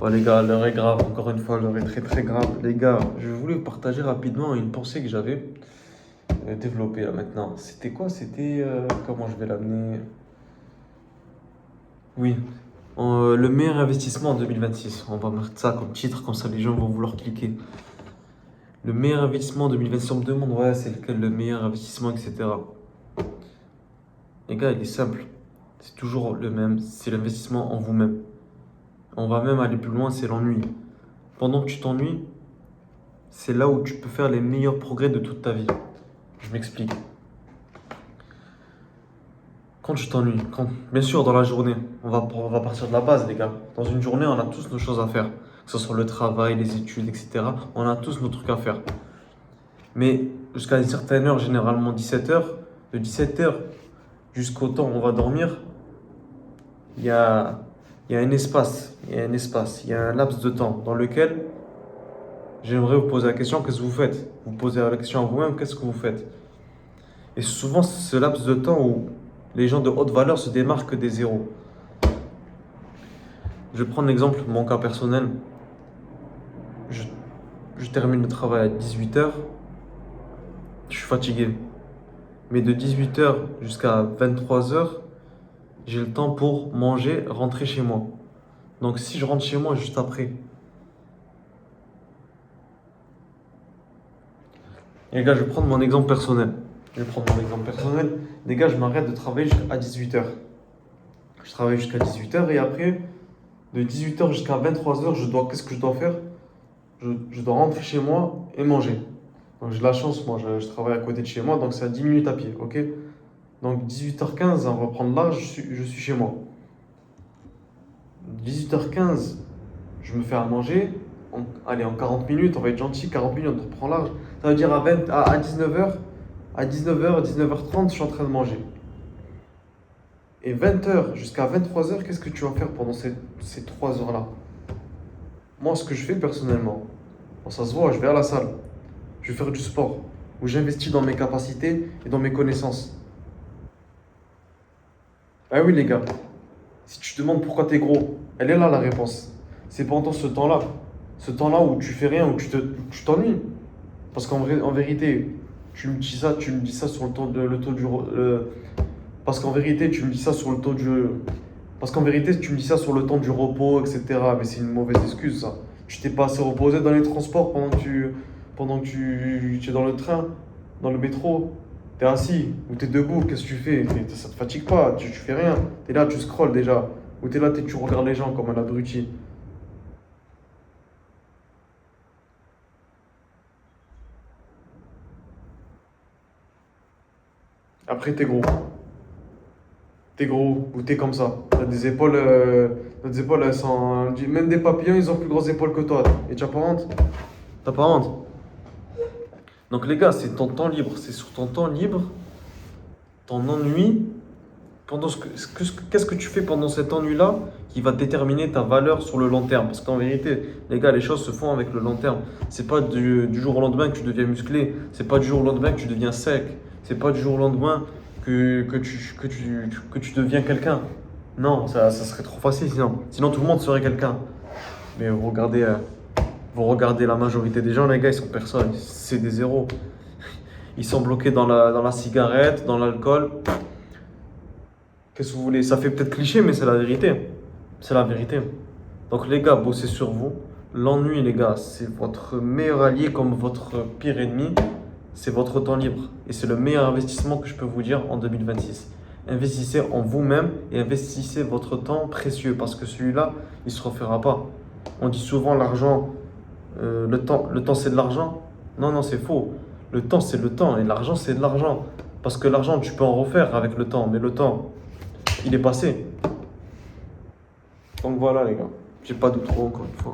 Bon les gars, l'heure est grave, encore une fois, l'heure est très très grave. Les gars, je voulais vous partager rapidement une pensée que j'avais développée là maintenant. C'était quoi? Comment je vais l'amener? Oui, le meilleur investissement en 2026. On va mettre ça comme titre, comme ça les gens vont vouloir cliquer. Le meilleur investissement en 2026, on me demande, ouais, c'est lequel le meilleur investissement, etc. Les gars, il est simple. C'est toujours le même, c'est l'investissement en vous-même. On va même aller plus loin, c'est l'ennui. Pendant que tu t'ennuies, c'est là où tu peux faire les meilleurs progrès de toute ta vie. Je m'explique. Quand tu t'ennuies, bien sûr dans la journée, on va partir de la base les gars. Dans une journée, on a tous nos choses à faire. Que ce soit le travail, les études, etc. On a tous nos trucs à faire. Mais jusqu'à une certaine heure, généralement 17h, de 17h jusqu'au temps où on va dormir, il y a, il y a un espace, il y a un laps de temps dans lequel j'aimerais vous poser la question, qu'est-ce que vous faites? Vous posez la question à vous-même, qu'est-ce que vous faites? Et souvent, c'est ce laps de temps où les gens de haute valeur se démarquent des zéros. Je vais prendre l'exemple, mon cas personnel. Je, je termine le travail à 18h, je suis fatigué. Mais de 18h jusqu'à 23h, j'ai le temps pour manger, rentrer chez moi. Donc si je rentre chez moi juste après, et les gars, je vais prendre mon exemple personnel. Les gars, je m'arrête de travailler jusqu'à 18h. Je travaille jusqu'à 18h et après, de 18h jusqu'à 23h, qu'est-ce que je dois faire? Je dois rentrer chez moi et manger. Donc j'ai de la chance, moi, je travaille à côté de chez moi, donc c'est à 10 minutes à pied, ok? Donc 18h15, on va prendre large, je suis chez moi. 18h15, je me fais à manger. Allez, en 40 minutes, on va être gentil, 40 minutes, on reprend large. Ça veut dire à 19h, à 19h, 19h30, je suis en train de manger. Et 20h jusqu'à 23h, qu'est-ce que tu vas faire pendant ces 3 heures-là? Moi, ce que je fais personnellement, bon, ça se voit, je vais à la salle, je vais faire du sport, où j'investis dans mes capacités et dans mes connaissances. Ah oui, les gars, si tu te demandes pourquoi t'es gros, elle est là la réponse. C'est pendant ce temps-là où tu fais rien, où tu t'ennuies. Parce en vérité, tu me dis ça sur le taux du, parce qu'en vérité, tu me dis ça sur le taux du, parce qu'en vérité, tu me dis ça sur le temps du repos, etc. Mais c'est une mauvaise excuse, ça. Tu t'es pas assez reposé dans les transports pendant que tu es dans le train, dans le métro. T'es assis ou t'es debout, qu'est-ce que tu fais? Ça te fatigue pas, tu fais rien. T'es là, tu scrolles déjà. Ou t'es là, tu regardes les gens comme un abruti. Après, t'es gros. T'es gros ou t'es comme ça. T'as des épaules, elles sont. Même des papillons, ils ont plus grosses épaules que toi. Et t'as pas honte? T'as pas honte? Donc, les gars, c'est ton temps libre. C'est sur ton temps libre, ton ennui. Qu'est-ce que tu fais pendant cet ennui-là qui va déterminer ta valeur sur le long terme? Parce qu'en vérité, les gars, les choses se font avec le long terme. C'est pas du jour au lendemain que tu deviens musclé. C'est pas du jour au lendemain que tu deviens sec. C'est pas du jour au lendemain que tu deviens quelqu'un. Non, ça serait trop facile sinon. Sinon, tout le monde serait quelqu'un. Mais vous regardez la majorité des gens, les gars, ils sont personne. C'est des zéros. Ils sont bloqués dans la cigarette, dans l'alcool. Qu'est-ce que vous voulez? Ça fait peut-être cliché, mais c'est la vérité. C'est la vérité. Donc les gars, bossez sur vous. L'ennui, les gars, c'est votre meilleur allié comme votre pire ennemi. C'est votre temps libre. Et c'est le meilleur investissement que je peux vous dire en 2026. Investissez en vous-même et investissez votre temps précieux parce que celui-là, il ne se refera pas. On dit souvent l'argent, le temps c'est de l'argent. Non, non, c'est faux. Le temps c'est le temps et l'argent c'est de l'argent. Parce que l'argent, tu peux en refaire avec le temps, mais le temps, il est passé. Donc voilà les gars, j'ai pas de trop encore une fois.